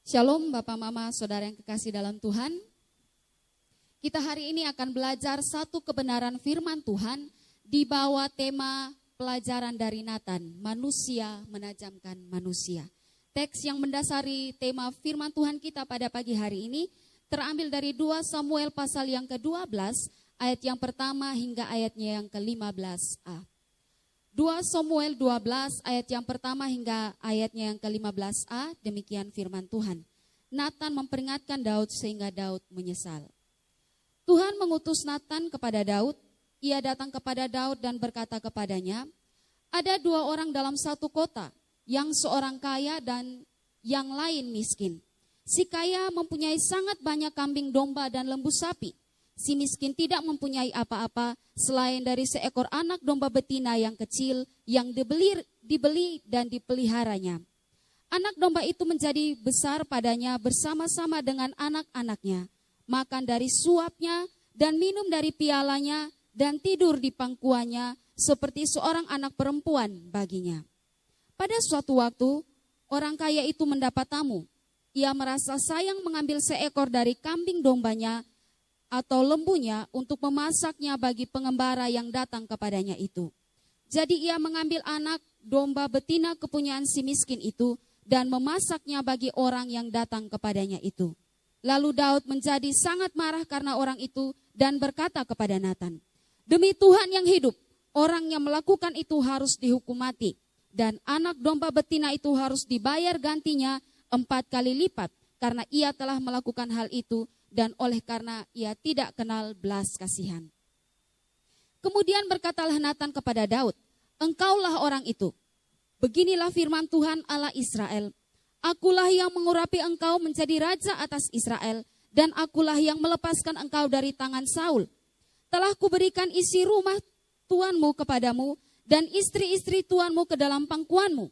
Shalom Bapak Mama Saudara yang kekasih dalam Tuhan. Kita hari ini akan belajar satu kebenaran firman Tuhan di bawah tema pelajaran dari Natan, manusia menajamkan manusia. Teks yang mendasari tema firman Tuhan kita pada pagi hari ini terambil dari 2 Samuel pasal yang ke-12 ayat yang pertama hingga ayatnya yang ke-15a. 2 Samuel 12 ayat yang pertama hingga ayatnya yang ke-15a, demikian firman Tuhan. Natan memperingatkan Daud sehingga Daud menyesal. Tuhan mengutus Natan kepada Daud. Ia datang kepada Daud dan berkata kepadanya, ada 2 orang dalam satu kota, yang seorang kaya dan yang lain miskin. Si kaya mempunyai sangat banyak kambing domba dan lembu sapi. Si miskin tidak mempunyai apa-apa selain dari seekor anak domba betina yang kecil yang dibeli dan dipeliharanya. Anak domba itu menjadi besar padanya bersama-sama dengan anak-anaknya, makan dari suapnya dan minum dari pialanya dan tidur di pangkuannya seperti seorang anak perempuan baginya. Pada suatu waktu, orang kaya itu mendapat tamu. Ia merasa sayang mengambil seekor dari kambing dombanya atau lembunya untuk memasaknya bagi pengembara yang datang kepadanya itu. Jadi ia mengambil anak domba betina kepunyaan si miskin itu dan memasaknya bagi orang yang datang kepadanya itu. Lalu Daud menjadi sangat marah karena orang itu dan berkata kepada Natan, demi Tuhan yang hidup, orang yang melakukan itu harus dihukum mati. Dan anak domba betina itu harus dibayar gantinya 4 kali lipat karena ia telah melakukan hal itu dan oleh karena ia tidak kenal belas kasihan. Kemudian berkatalah Natan kepada Daud, engkaulah orang itu. Beginilah firman Tuhan Allah Israel, akulah yang mengurapi engkau menjadi raja atas Israel, dan akulah yang melepaskan engkau dari tangan Saul. Telah kuberikan isi rumah Tuanmu kepadamu, dan istri-istri Tuanmu ke dalam pangkuanmu.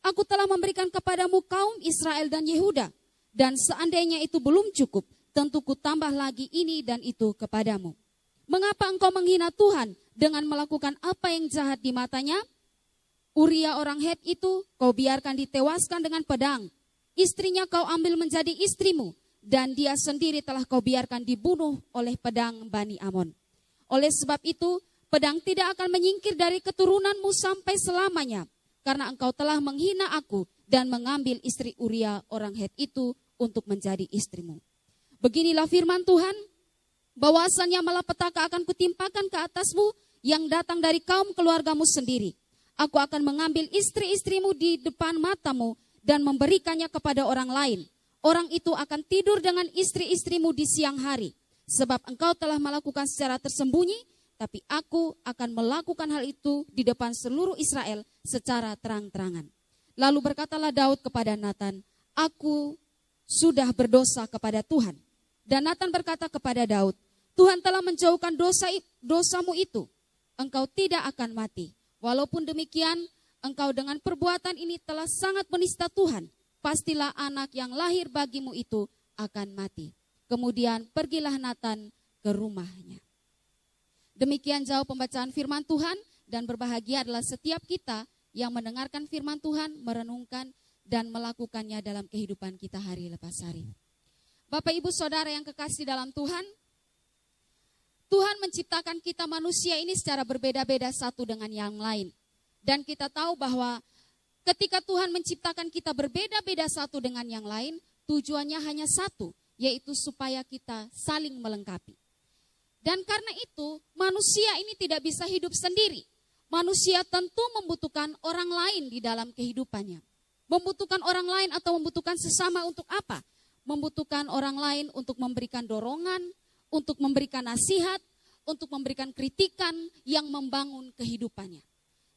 Aku telah memberikan kepadamu kaum Israel dan Yehuda, dan seandainya itu belum cukup, tentu ku tambah lagi ini dan itu kepadamu. Mengapa engkau menghina Tuhan dengan melakukan apa yang jahat di matanya? Uria orang Het itu kau biarkan ditewaskan dengan pedang. Istrinya kau ambil menjadi istrimu, dan dia sendiri telah kau biarkan dibunuh oleh pedang Bani Amon. Oleh sebab itu, pedang tidak akan menyingkir dari keturunanmu sampai selamanya, karena engkau telah menghina aku dan mengambil istri Uria orang Het itu untuk menjadi istrimu. Beginilah firman Tuhan, bahwasannya malapetaka akan kutimpakan ke atasmu yang datang dari kaum keluargamu sendiri. Aku akan mengambil istri-istrimu di depan matamu dan memberikannya kepada orang lain. Orang itu akan tidur dengan istri-istrimu di siang hari. Sebab engkau telah melakukan secara tersembunyi, tapi aku akan melakukan hal itu di depan seluruh Israel secara terang-terangan. Lalu berkatalah Daud kepada Natan, aku sudah berdosa kepada Tuhan. Dan Natan berkata kepada Daud, Tuhan telah menjauhkan dosamu itu. Engkau tidak akan mati. Walaupun demikian, engkau dengan perbuatan ini telah sangat menista Tuhan. Pastilah anak yang lahir bagimu itu akan mati. Kemudian pergilah Natan ke rumahnya. Demikian jauh pembacaan firman Tuhan, dan berbahagia adalah setiap kita yang mendengarkan firman Tuhan, merenungkan dan melakukannya dalam kehidupan kita hari lepas hari. Bapak Ibu Saudara yang kekasih dalam Tuhan, Tuhan menciptakan kita manusia ini secara berbeda-beda satu dengan yang lain. Dan kita tahu bahwa ketika Tuhan menciptakan kita berbeda-beda satu dengan yang lain, tujuannya hanya satu, yaitu supaya kita saling melengkapi. Dan karena itu, manusia ini tidak bisa hidup sendiri. Manusia tentu membutuhkan orang lain di dalam kehidupannya. Membutuhkan orang lain atau membutuhkan sesama untuk apa? Membutuhkan orang lain untuk memberikan dorongan, untuk memberikan nasihat, untuk memberikan kritikan yang membangun kehidupannya.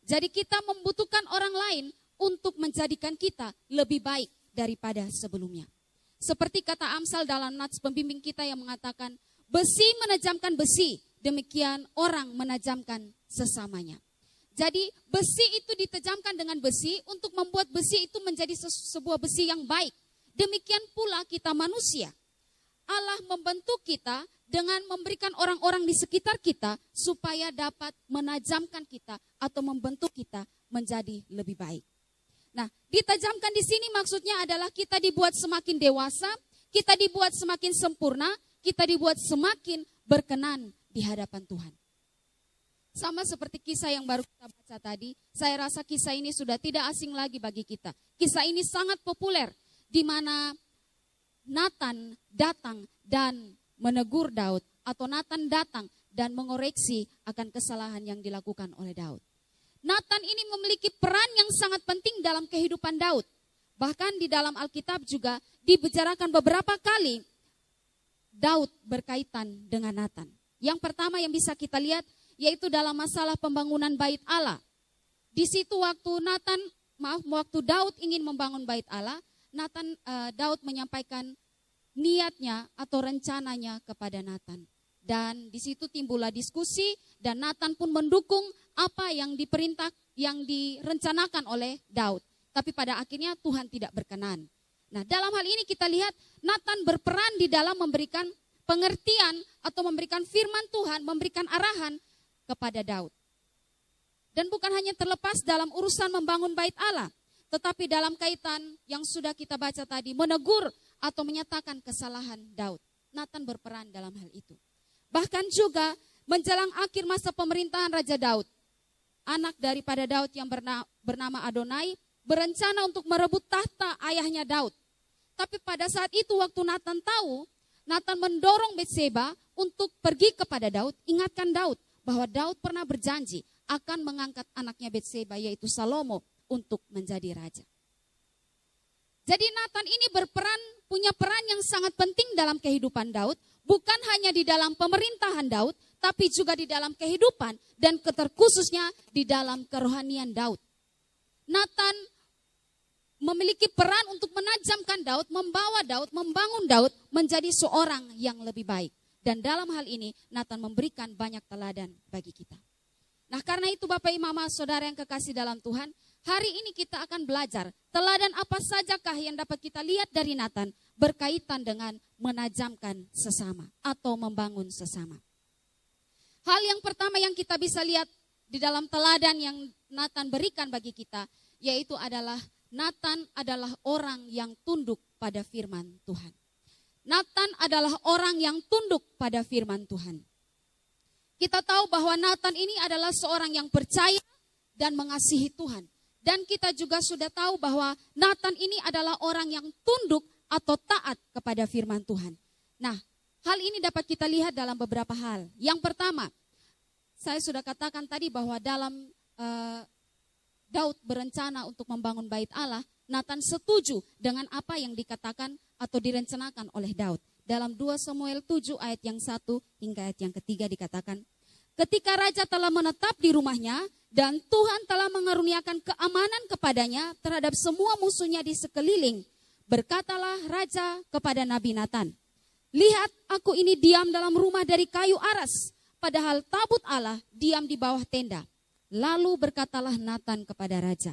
Jadi kita membutuhkan orang lain untuk menjadikan kita lebih baik daripada sebelumnya. Seperti kata Amsal dalam nats pembimbing kita yang mengatakan, besi menajamkan besi, demikian orang menajamkan sesamanya. Jadi besi itu ditajamkan dengan besi untuk membuat besi itu menjadi sebuah besi yang baik. Demikian pula kita manusia. Allah membentuk kita dengan memberikan orang-orang di sekitar kita supaya dapat menajamkan kita atau membentuk kita menjadi lebih baik. Nah, ditajamkan di sini maksudnya adalah kita dibuat semakin dewasa, kita dibuat semakin sempurna, kita dibuat semakin berkenan di hadapan Tuhan. Sama seperti kisah yang baru kita baca tadi, saya rasa kisah ini sudah tidak asing lagi bagi kita. Kisah ini sangat populer, di mana Nathan datang dan menegur Daud, atau Nathan datang dan mengoreksi akan kesalahan yang dilakukan oleh Daud. Nathan ini memiliki peran yang sangat penting dalam kehidupan Daud. Bahkan di dalam Alkitab juga dibicarakan beberapa kali Daud berkaitan dengan Nathan. Yang pertama yang bisa kita lihat yaitu dalam masalah pembangunan bait Allah. Di situ waktu Daud ingin membangun bait Allah, Daud menyampaikan niatnya atau rencananya kepada Nathan. Dan di situ timbullah diskusi dan Nathan pun mendukung apa yang diperintah, yang direncanakan oleh Daud. Tapi pada akhirnya Tuhan tidak berkenan. Nah, dalam hal ini kita lihat Nathan berperan di dalam memberikan pengertian atau memberikan firman Tuhan, memberikan arahan kepada Daud. Dan bukan hanya terlepas dalam urusan membangun bait Allah, tetapi dalam kaitan yang sudah kita baca tadi, menegur atau menyatakan kesalahan Daud. Nathan berperan dalam hal itu. Bahkan juga menjelang akhir masa pemerintahan Raja Daud, anak daripada Daud yang bernama Adonai berencana untuk merebut tahta ayahnya Daud. Tapi pada saat itu waktu Nathan tahu, Nathan mendorong Betseba untuk pergi kepada Daud, ingatkan Daud bahwa Daud pernah berjanji akan mengangkat anaknya Betseba yaitu Salomo untuk menjadi raja. Jadi Nathan ini punya peran yang sangat penting dalam kehidupan Daud, bukan hanya di dalam pemerintahan Daud, tapi juga di dalam kehidupan dan terkhususnya di dalam kerohanian Daud. Nathan memiliki peran untuk menajamkan Daud, membawa Daud, membangun Daud menjadi seorang yang lebih baik. Dan dalam hal ini Nathan memberikan banyak teladan bagi kita. Nah, karena itu Bapak Ibu Mama Saudara yang kekasih dalam Tuhan, hari ini kita akan belajar teladan apa sajakah yang dapat kita lihat dari Nathan berkaitan dengan menajamkan sesama atau membangun sesama. Hal yang pertama yang kita bisa lihat di dalam teladan yang Nathan berikan bagi kita, yaitu adalah Nathan adalah orang yang tunduk pada firman Tuhan. Nathan adalah orang yang tunduk pada firman Tuhan. Kita tahu bahwa Nathan ini adalah seorang yang percaya dan mengasihi Tuhan. Dan kita juga sudah tahu bahwa Nathan ini adalah orang yang tunduk atau taat kepada firman Tuhan. Nah, hal ini dapat kita lihat dalam beberapa hal. Yang pertama, saya sudah katakan tadi bahwa dalam Daud berencana untuk membangun bait Allah, Nathan setuju dengan apa yang dikatakan atau direncanakan oleh Daud. Dalam 2 Samuel 7 ayat yang 1 hingga ayat yang ketiga dikatakan, ketika raja telah menetap di rumahnya dan Tuhan telah mengaruniakan keamanan kepadanya terhadap semua musuhnya di sekeliling, berkatalah raja kepada Nabi Nathan, lihat aku ini diam dalam rumah dari kayu aras, padahal tabut Allah diam di bawah tenda. Lalu berkatalah Nathan kepada raja,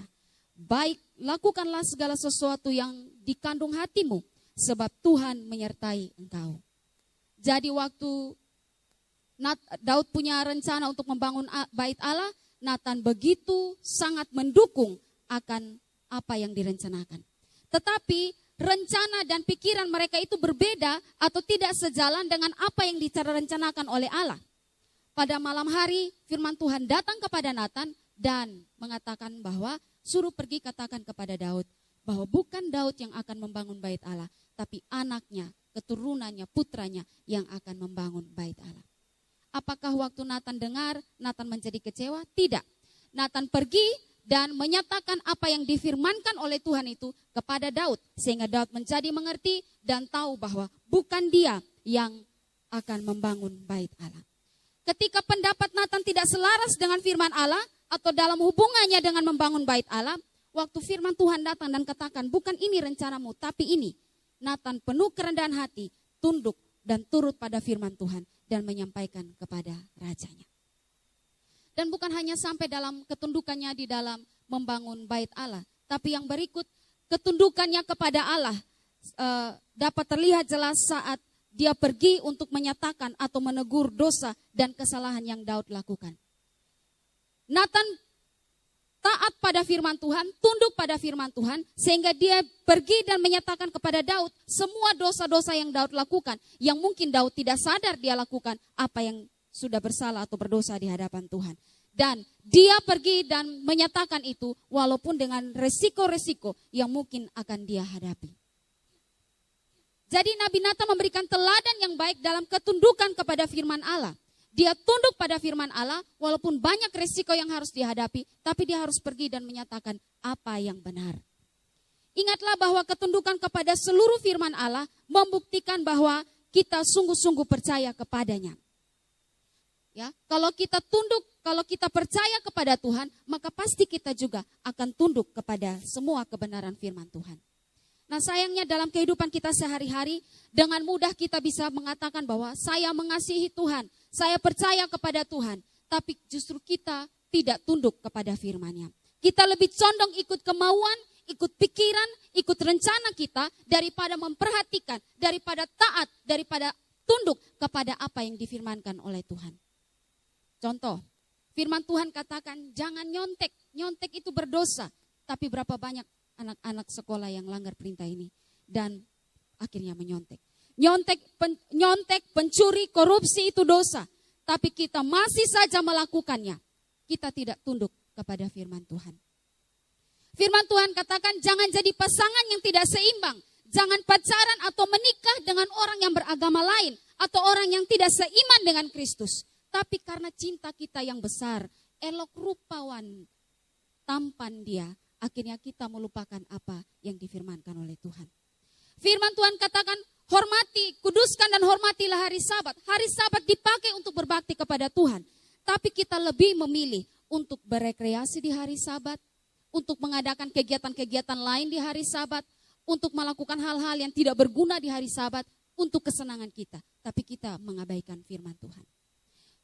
baik, lakukanlah segala sesuatu yang dikandung hatimu, sebab Tuhan menyertai engkau. Jadi waktu Daud punya rencana untuk membangun bait Allah, Nathan begitu sangat mendukung akan apa yang direncanakan. Tetapi rencana dan pikiran mereka itu berbeda atau tidak sejalan dengan apa yang direncanakan oleh Allah. Pada malam hari firman Tuhan datang kepada Nathan dan mengatakan bahwa suruh pergi katakan kepada Daud bahwa bukan Daud yang akan membangun bait Allah, tapi anaknya, keturunannya, putranya yang akan membangun bait Allah. Apakah waktu Nathan dengar, Nathan menjadi kecewa? Tidak. Nathan pergi dan menyatakan apa yang difirmankan oleh Tuhan itu kepada Daud. Sehingga Daud menjadi mengerti dan tahu bahwa bukan dia yang akan membangun bait Allah. Ketika pendapat Nathan tidak selaras dengan firman Allah atau dalam hubungannya dengan membangun bait Allah, waktu firman Tuhan datang dan katakan, bukan ini rencanamu, tapi ini. Nathan penuh kerendahan hati, tunduk dan turut pada firman Tuhan dan menyampaikan kepada rajanya. Dan bukan hanya sampai dalam ketundukannya di dalam membangun bait Allah, tapi yang berikut ketundukannya kepada Allah dapat terlihat jelas saat dia pergi untuk menyatakan atau menegur dosa dan kesalahan yang Daud lakukan. Nathan taat pada firman Tuhan, tunduk pada firman Tuhan, sehingga dia pergi dan menyatakan kepada Daud semua dosa-dosa yang Daud lakukan, yang mungkin Daud tidak sadar dia lakukan apa yang sudah bersalah atau berdosa di hadapan Tuhan. Dan dia pergi dan menyatakan itu walaupun dengan resiko-resiko yang mungkin akan dia hadapi. Jadi Nabi Natan memberikan teladan yang baik dalam ketundukan kepada firman Allah. Dia tunduk pada firman Allah walaupun banyak resiko yang harus dihadapi, tapi dia harus pergi dan menyatakan apa yang benar. Ingatlah bahwa ketundukan kepada seluruh firman Allah membuktikan bahwa kita sungguh-sungguh percaya kepadanya. Ya, kalau kita tunduk, kalau kita percaya kepada Tuhan, maka pasti kita juga akan tunduk kepada semua kebenaran firman Tuhan. Nah, sayangnya dalam kehidupan kita sehari-hari, dengan mudah kita bisa mengatakan bahwa saya mengasihi Tuhan, saya percaya kepada Tuhan, tapi justru kita tidak tunduk kepada firman-Nya. Kita lebih condong ikut kemauan, ikut pikiran, ikut rencana kita daripada memperhatikan, daripada taat, daripada tunduk kepada apa yang difirmankan oleh Tuhan. Contoh, firman Tuhan katakan jangan nyontek, nyontek itu berdosa, tapi berapa banyak anak-anak sekolah yang langgar perintah ini dan akhirnya menyontek. Nyontek, pencuri, korupsi itu dosa. Tapi kita masih saja melakukannya. Kita tidak tunduk kepada firman Tuhan. Firman Tuhan katakan jangan jadi pasangan yang tidak seimbang. Jangan pacaran atau menikah dengan orang yang beragama lain. Atau orang yang tidak seiman dengan Kristus. Tapi karena cinta kita yang besar, elok rupawan, tampan dia, akhirnya kita melupakan apa yang difirmankan oleh Tuhan. Firman Tuhan katakan, hormati, kuduskan dan hormatilah hari Sabat. Hari Sabat dipakai untuk berbakti kepada Tuhan. Tapi kita lebih memilih untuk berekreasi di hari Sabat, untuk mengadakan kegiatan-kegiatan lain di hari Sabat, untuk melakukan hal-hal yang tidak berguna di hari Sabat, untuk kesenangan kita. Tapi kita mengabaikan firman Tuhan.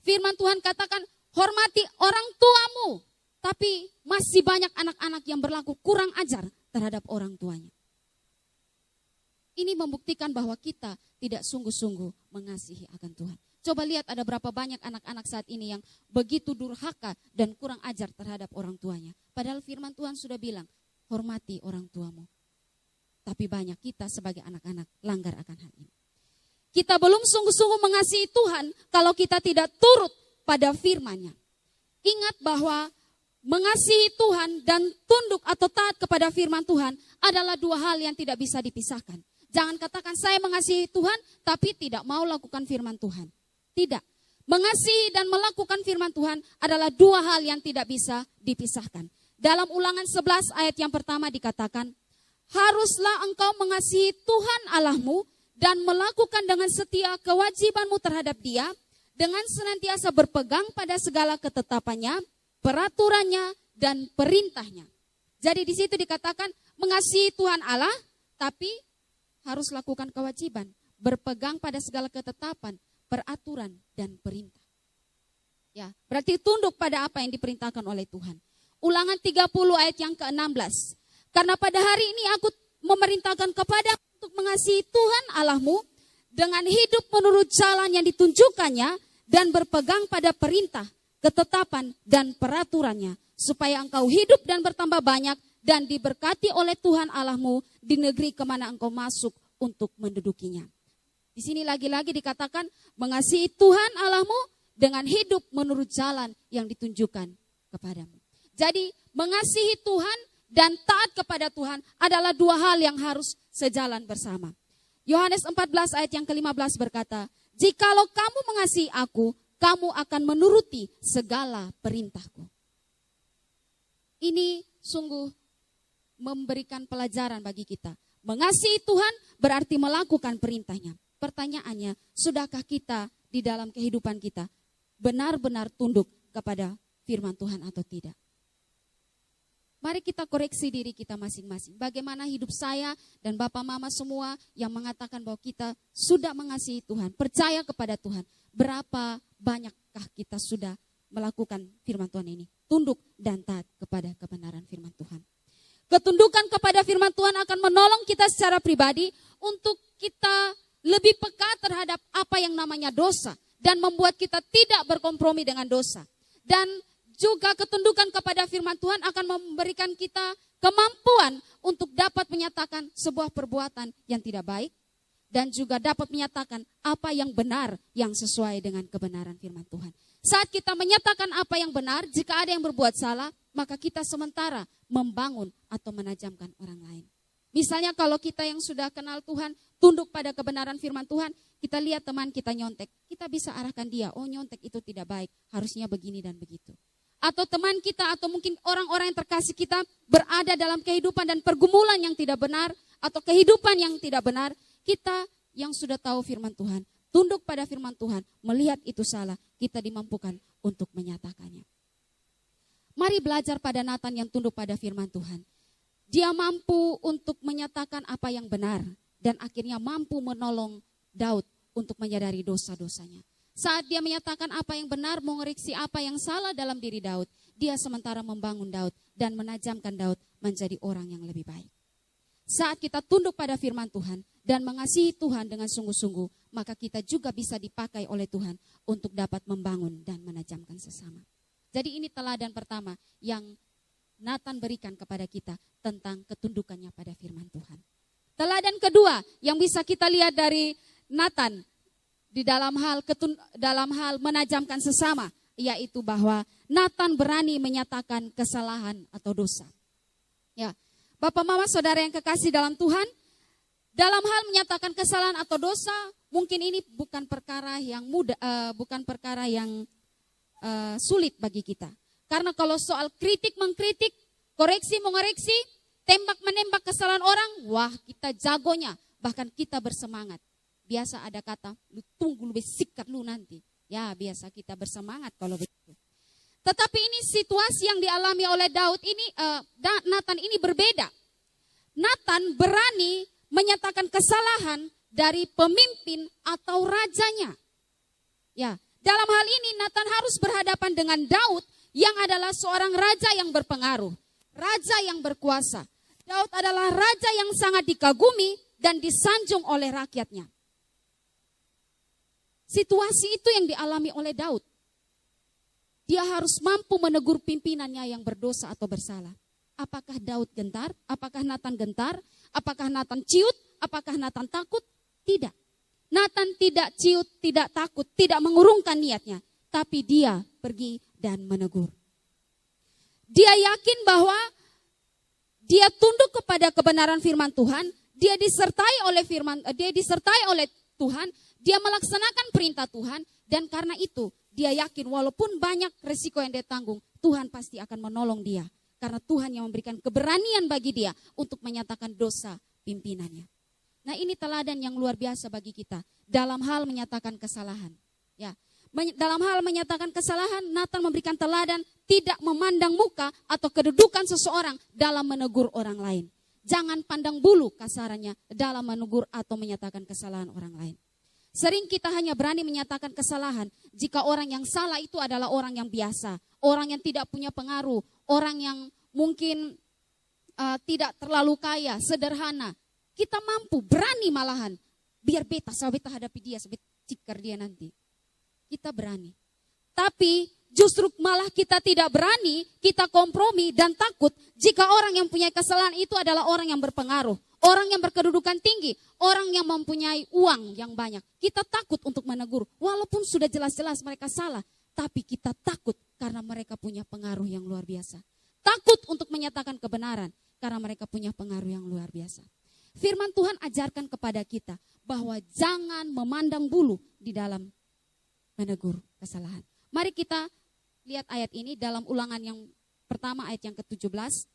Firman Tuhan katakan, hormati orang tuamu. Tapi masih banyak anak-anak yang berlaku kurang ajar terhadap orang tuanya. Ini membuktikan bahwa kita tidak sungguh-sungguh mengasihi akan Tuhan. Coba lihat ada berapa banyak anak-anak saat ini yang begitu durhaka dan kurang ajar terhadap orang tuanya. Padahal firman Tuhan sudah bilang, hormati orang tuamu. Tapi banyak kita sebagai anak-anak langgar akan hal ini. Kita belum sungguh-sungguh mengasihi Tuhan kalau kita tidak turut pada firman-Nya. Ingat bahwa mengasihi Tuhan dan tunduk atau taat kepada firman Tuhan adalah dua hal yang tidak bisa dipisahkan. Jangan katakan saya mengasihi Tuhan tapi tidak mau lakukan firman Tuhan. Tidak. Mengasihi dan melakukan firman Tuhan adalah dua hal yang tidak bisa dipisahkan. Dalam Ulangan 11 ayat yang pertama dikatakan, haruslah engkau mengasihi Tuhan Allahmu dan melakukan dengan setia kewajibanmu terhadap Dia dengan senantiasa berpegang pada segala ketetapannya, peraturannya, dan perintahnya. Jadi di situ dikatakan mengasihi Tuhan Allah, tapi harus lakukan kewajiban. Berpegang pada segala ketetapan, peraturan, dan perintah. Ya, berarti tunduk pada apa yang diperintahkan oleh Tuhan. Ulangan 30 ayat yang ke-16. Karena pada hari ini aku memerintahkan kepada untuk mengasihi Tuhan Allahmu dengan hidup menurut jalan yang ditunjukkannya dan berpegang pada perintah, ketetapan, dan peraturannya, supaya engkau hidup dan bertambah banyak dan diberkati oleh Tuhan Allahmu di negeri kemana engkau masuk untuk mendudukinya. Di sini lagi-lagi dikatakan mengasihi Tuhan Allahmu dengan hidup menurut jalan yang ditunjukkan kepadamu. Jadi mengasihi Tuhan dan taat kepada Tuhan adalah dua hal yang harus sejalan bersama. Yohanes 14 ayat yang ke-15 berkata, jikalau kamu mengasihi aku, kamu akan menuruti segala perintahku. Ini sungguh memberikan pelajaran bagi kita. Mengasihi Tuhan berarti melakukan perintahnya. Pertanyaannya, sudahkah kita di dalam kehidupan kita benar-benar tunduk kepada firman Tuhan atau tidak? Mari kita koreksi diri kita masing-masing. Bagaimana hidup saya dan Bapak Mama semua yang mengatakan bahwa kita sudah mengasihi Tuhan, percaya kepada Tuhan. Berapa banyakkah kita sudah melakukan firman Tuhan ini? Tunduk dan taat kepada kebenaran firman Tuhan. Ketundukan kepada firman Tuhan akan menolong kita secara pribadi untuk kita lebih peka terhadap apa yang namanya dosa. Dan membuat kita tidak berkompromi dengan dosa. Dan juga ketundukan kepada firman Tuhan akan memberikan kita kemampuan untuk dapat menyatakan sebuah perbuatan yang tidak baik dan juga dapat menyatakan apa yang benar yang sesuai dengan kebenaran firman Tuhan. Saat kita menyatakan apa yang benar, jika ada yang berbuat salah, maka kita sementara membangun atau menajamkan orang lain. Misalnya kalau kita yang sudah kenal Tuhan, tunduk pada kebenaran firman Tuhan, kita lihat teman kita nyontek, kita bisa arahkan dia, oh nyontek itu tidak baik, harusnya begini dan begitu. Atau teman kita atau mungkin orang-orang yang terkasih kita berada dalam kehidupan dan pergumulan yang tidak benar atau kehidupan yang tidak benar, kita yang sudah tahu firman Tuhan, tunduk pada firman Tuhan, melihat itu salah, kita dimampukan untuk menyatakannya. Mari belajar pada Natan yang tunduk pada firman Tuhan. Dia mampu untuk menyatakan apa yang benar dan akhirnya mampu menolong Daud untuk menyadari dosa-dosanya. Saat dia menyatakan apa yang benar, mengoreksi apa yang salah dalam diri Daud, dia sementara membangun Daud dan menajamkan Daud menjadi orang yang lebih baik. Saat kita tunduk pada firman Tuhan dan mengasihi Tuhan dengan sungguh-sungguh, maka kita juga bisa dipakai oleh Tuhan untuk dapat membangun dan menajamkan sesama. Jadi ini teladan pertama yang Natan berikan kepada kita tentang ketundukannya pada firman Tuhan. Teladan kedua yang bisa kita lihat dari Natan di dalam hal menajamkan sesama, yaitu bahwa Natan berani menyatakan kesalahan atau dosa. Ya, Bapak Mama Saudara yang kekasih dalam Tuhan, dalam hal menyatakan kesalahan atau dosa, mungkin ini bukan perkara yang mudah, bukan perkara yang sulit bagi kita. Karena kalau soal kritik mengkritik, koreksi mengoreksi, tembak menembak kesalahan orang, wah kita jagonya, bahkan kita bersemangat. Biasa ada kata, lu tunggu lu sikat lu nanti. Ya biasa kita bersemangat kalau begitu. Tetapi ini situasi yang dialami oleh Daud ini, Natan ini berbeda. Natan berani menyatakan kesalahan dari pemimpin atau rajanya. Ya, dalam hal ini Natan harus berhadapan dengan Daud yang adalah seorang raja yang berpengaruh, raja yang berkuasa. Daud adalah raja yang sangat dikagumi dan disanjung oleh rakyatnya. Situasi itu yang dialami oleh Daud. Dia harus mampu menegur pimpinannya yang berdosa atau bersalah. Apakah Daud gentar? Apakah Natan gentar? Apakah Natan ciut? Apakah Natan takut? Tidak. Natan tidak ciut, tidak takut, tidak mengurungkan niatnya. Tapi dia pergi dan menegur. Dia yakin bahwa dia tunduk kepada kebenaran firman Tuhan, dia disertai oleh Tuhan, dia melaksanakan perintah Tuhan, dan karena itu dia yakin walaupun banyak resiko yang dia tanggung, Tuhan pasti akan menolong dia. Karena Tuhan yang memberikan keberanian bagi dia untuk menyatakan dosa pimpinannya. Nah ini teladan yang luar biasa bagi kita dalam hal menyatakan kesalahan. Ya. Dalam hal menyatakan kesalahan, Natan memberikan teladan tidak memandang muka atau kedudukan seseorang dalam menegur orang lain. Jangan pandang bulu kasarannya dalam menegur atau menyatakan kesalahan orang lain. Sering kita hanya berani menyatakan kesalahan jika orang yang salah itu adalah orang yang biasa, orang yang tidak punya pengaruh, orang yang mungkin tidak terlalu kaya, sederhana. Kita mampu, berani malahan, biar beta hadapi dia, sampai cikar dia nanti. Kita berani. Tapi justru malah kita tidak berani, kita kompromi dan takut jika orang yang punya kesalahan itu adalah orang yang berpengaruh, orang yang berkedudukan tinggi, orang yang mempunyai uang yang banyak. Kita takut untuk menegur, walaupun sudah jelas-jelas mereka salah, tapi kita takut karena mereka punya pengaruh yang luar biasa. Takut untuk menyatakan kebenaran karena mereka punya pengaruh yang luar biasa. Firman Tuhan ajarkan kepada kita bahwa jangan memandang bulu di dalam menegur kesalahan. Mari kita lihat ayat ini dalam Ulangan yang pertama ayat yang ke-17.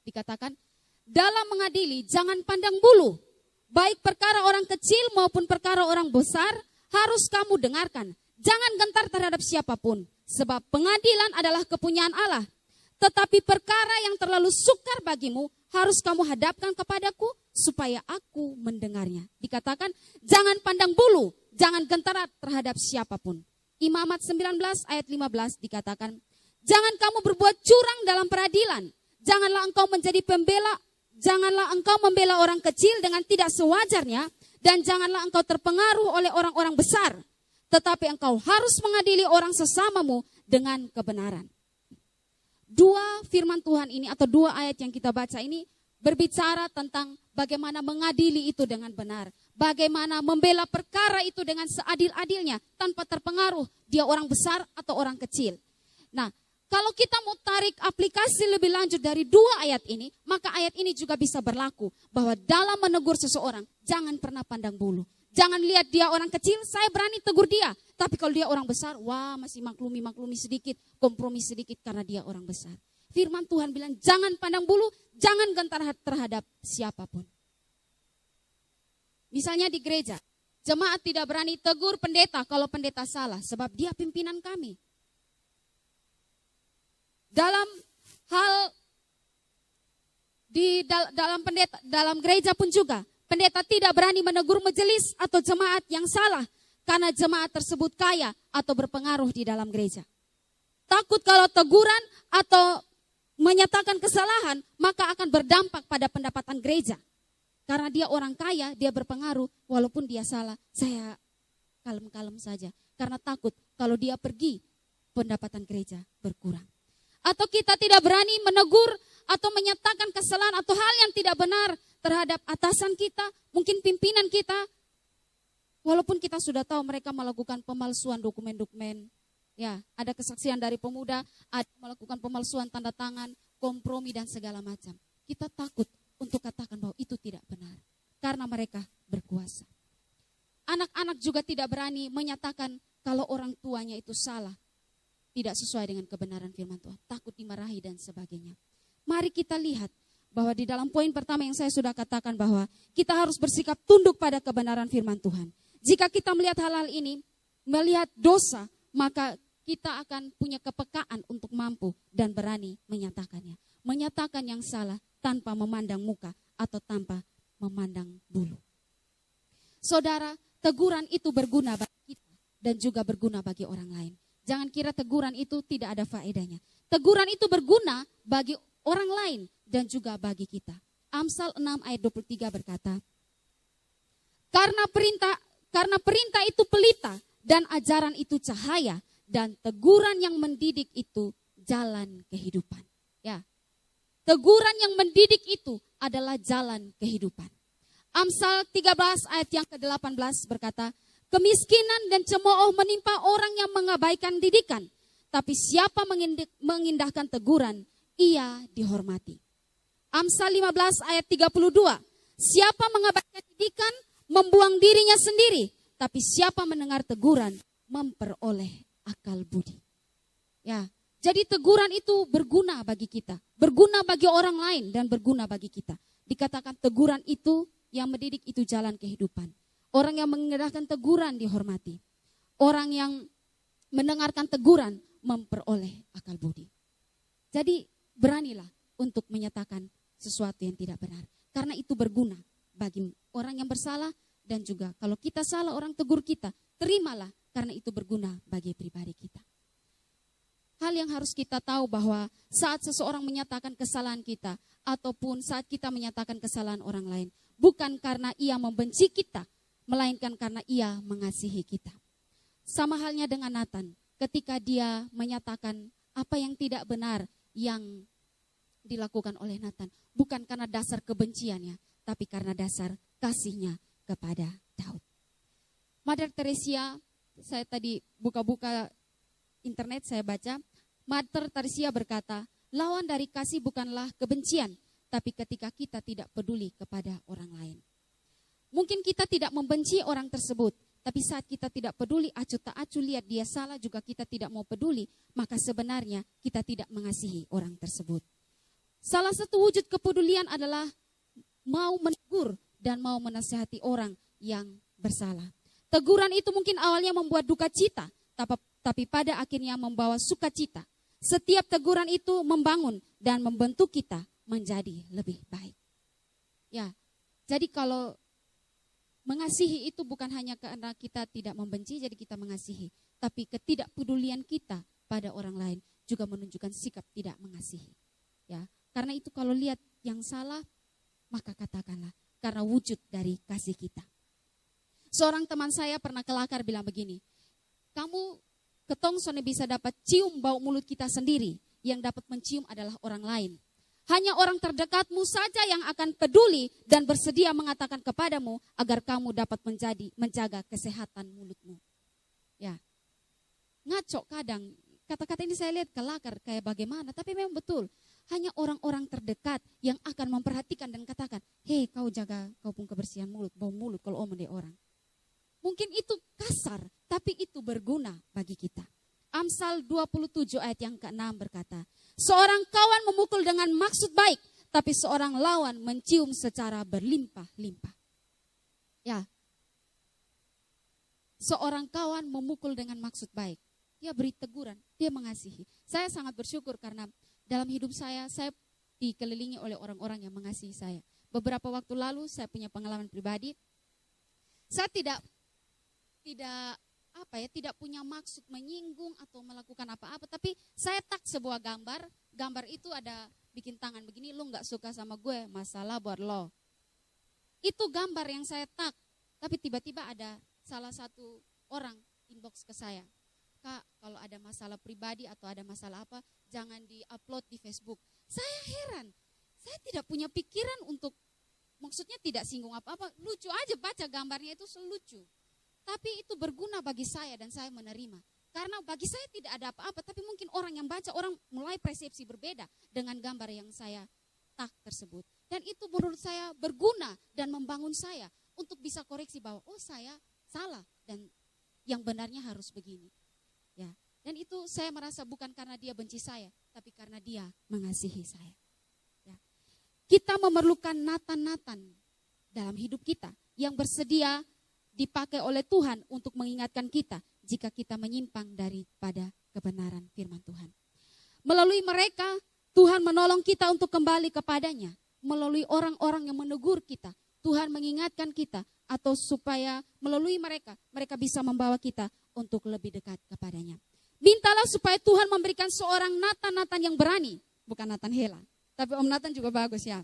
Dikatakan, dalam mengadili jangan pandang bulu. Baik perkara orang kecil maupun perkara orang besar harus kamu dengarkan. Jangan gentar terhadap siapapun. Sebab pengadilan adalah kepunyaan Allah. Tetapi perkara yang terlalu sukar bagimu harus kamu hadapkan kepadaku supaya aku mendengarnya. Dikatakan, jangan pandang bulu, jangan gentar terhadap siapapun. Imamat 19 ayat 15 dikatakan, jangan kamu berbuat curang dalam peradilan. Janganlah engkau membela orang kecil dengan tidak sewajarnya, dan janganlah engkau terpengaruh oleh orang-orang besar. Tetapi engkau harus mengadili orang sesamamu dengan kebenaran. Dua firman Tuhan ini atau dua ayat yang kita baca ini berbicara tentang bagaimana mengadili itu dengan benar. Bagaimana membela perkara itu dengan seadil-adilnya tanpa terpengaruh dia orang besar atau orang kecil. Nah, kalau kita mau tarik aplikasi lebih lanjut dari dua ayat ini, maka ayat ini juga bisa berlaku bahwa dalam menegur seseorang, jangan pernah pandang bulu. Jangan lihat dia orang kecil, saya berani tegur dia. Tapi kalau dia orang besar, wah masih maklumi sedikit, kompromi sedikit karena dia orang besar. Firman Tuhan bilang jangan pandang bulu, jangan gentar terhadap siapapun. Misalnya di gereja, jemaat tidak berani tegur pendeta kalau pendeta salah sebab dia pimpinan kami. Dalam hal dalam gereja pun juga, pendeta tidak berani menegur majelis atau jemaat yang salah karena jemaat tersebut kaya atau berpengaruh di dalam gereja. Takut kalau teguran atau menyatakan kesalahan, maka akan berdampak pada pendapatan gereja. Karena dia orang kaya, dia berpengaruh, walaupun dia salah, saya kalem-kalem saja. Karena takut kalau dia pergi, pendapatan gereja berkurang. Atau kita tidak berani menegur atau menyatakan kesalahan atau hal yang tidak benar terhadap atasan kita, mungkin pimpinan kita. Walaupun kita sudah tahu mereka melakukan pemalsuan dokumen-dokumen. Ya, ada kesaksian dari pemuda, ada melakukan pemalsuan tanda tangan, kompromi dan segala macam. Kita takut untuk katakan bahwa itu tidak benar. Karena mereka berkuasa. Anak-anak juga tidak berani menyatakan kalau orang tuanya itu salah. Tidak sesuai dengan kebenaran firman Tuhan. Takut dimarahi dan sebagainya. Mari kita lihat bahwa di dalam poin pertama yang saya sudah katakan bahwa kita harus bersikap tunduk pada kebenaran firman Tuhan. Jika kita melihat hal-hal ini, melihat dosa, maka kita akan punya kepekaan untuk mampu dan berani menyatakannya. Menyatakan yang salah tanpa memandang muka atau tanpa memandang bulu. Saudara, teguran itu berguna bagi kita dan juga berguna bagi orang lain. Jangan kira teguran itu tidak ada faedahnya. Teguran itu berguna bagi orang lain dan juga bagi kita. Amsal 6 ayat 23 berkata, Karena perintah itu pelita dan ajaran itu cahaya dan teguran yang mendidik itu jalan kehidupan. Ya. Teguran yang mendidik itu adalah jalan kehidupan. Amsal 13 ayat yang ke-18 berkata, Kemiskinan dan cemooh menimpa orang yang mengabaikan didikan. Tapi siapa mengindahkan teguran, ia dihormati. Amsal 15 ayat 32. Siapa mengabaikan didikan, membuang dirinya sendiri. Tapi siapa mendengar teguran, memperoleh akal budi. Ya, jadi teguran itu berguna bagi kita. Berguna bagi orang lain dan berguna bagi kita. Dikatakan teguran itu yang mendidik itu jalan kehidupan. Orang yang mengindahkan teguran dihormati. Orang yang mendengarkan teguran memperoleh akal budi. Jadi beranilah untuk menyatakan sesuatu yang tidak benar. Karena itu berguna bagi orang yang bersalah dan juga kalau kita salah orang tegur kita, terimalah karena itu berguna bagi pribadi kita. Hal yang harus kita tahu bahwa saat seseorang menyatakan kesalahan kita ataupun saat kita menyatakan kesalahan orang lain, bukan karena ia membenci kita, melainkan karena ia mengasihi kita. Sama halnya dengan Nathan, ketika dia menyatakan apa yang tidak benar yang dilakukan oleh Nathan, bukan karena dasar kebenciannya, tapi karena dasar kasihnya kepada Daud. Mother Teresa, saya tadi buka-buka internet, saya baca, Mother Teresa berkata, lawan dari kasih bukanlah kebencian, tapi ketika kita tidak peduli kepada orang lain. Mungkin kita tidak membenci orang tersebut, tapi saat kita tidak peduli, acuh tak acuh lihat dia salah juga kita tidak mau peduli, maka sebenarnya kita tidak mengasihi orang tersebut. Salah satu wujud kepedulian adalah mau menegur dan mau menasihati orang yang bersalah. Teguran itu mungkin awalnya membuat duka cita, tapi pada akhirnya membawa sukacita. Setiap teguran itu membangun dan membentuk kita menjadi lebih baik. Ya, jadi kalau mengasihi itu bukan hanya karena kita tidak membenci, jadi kita mengasihi. Tapi ketidakpedulian kita pada orang lain juga menunjukkan sikap tidak mengasihi. Ya, karena itu kalau lihat yang salah, maka katakanlah karena wujud dari kasih kita. Seorang teman saya pernah kelakar bilang begini, kamu ketong sone bisa dapat cium bau mulut kita sendiri yang dapat mencium adalah orang lain. Hanya orang terdekatmu saja yang akan peduli dan bersedia mengatakan kepadamu agar kamu dapat menjaga kesehatan mulutmu. Ya, ngaco kadang. Kata-kata ini saya lihat kelakar kayak bagaimana, tapi memang betul. Hanya orang-orang terdekat yang akan memperhatikan dan katakan, hei kau jaga kau pun kebersihan mulut, bau mulut kalau omong dia orang. Mungkin itu kasar, tapi itu berguna bagi kita. Amsal 27 ayat yang ke-6 berkata, seorang kawan memukul dengan maksud baik, tapi seorang lawan mencium secara berlimpah-limpah. Ya, seorang kawan memukul dengan maksud baik. Dia beri teguran, dia mengasihi. Saya sangat bersyukur karena dalam hidup saya dikelilingi oleh orang-orang yang mengasihi saya. Beberapa waktu lalu saya punya pengalaman pribadi. Saya tidak punya maksud menyinggung atau melakukan apa-apa, tapi saya tag sebuah gambar itu ada bikin tangan begini, lo gak suka sama gue, masalah buat lo. Itu gambar yang saya tag, tapi tiba-tiba ada salah satu orang inbox ke saya, Kak, kalau ada masalah pribadi atau ada masalah apa, jangan di-upload di Facebook. Saya heran, saya tidak punya pikiran untuk, maksudnya tidak singgung apa-apa, lucu aja baca gambarnya itu lucu. Tapi itu berguna bagi saya dan saya menerima. Karena bagi saya tidak ada apa-apa, tapi mungkin orang yang baca, orang mulai persepsi berbeda dengan gambar yang saya tag tersebut. Dan itu menurut saya berguna dan membangun saya untuk bisa koreksi bahwa, oh saya salah dan yang benarnya harus begini. Ya. Dan itu saya merasa bukan karena dia benci saya, tapi karena dia mengasihi saya. Ya. Kita memerlukan Nathan-Nathan dalam hidup kita yang bersedia dipakai oleh Tuhan untuk mengingatkan kita jika kita menyimpang daripada kebenaran firman Tuhan. Melalui mereka, Tuhan menolong kita untuk kembali kepadanya. Melalui orang-orang yang menegur kita, Tuhan mengingatkan kita, atau supaya melalui mereka bisa membawa kita untuk lebih dekat kepadanya. Mintalah supaya Tuhan memberikan seorang Nathan yang berani, bukan Nathan Hela, tapi Om Nathan juga bagus ya.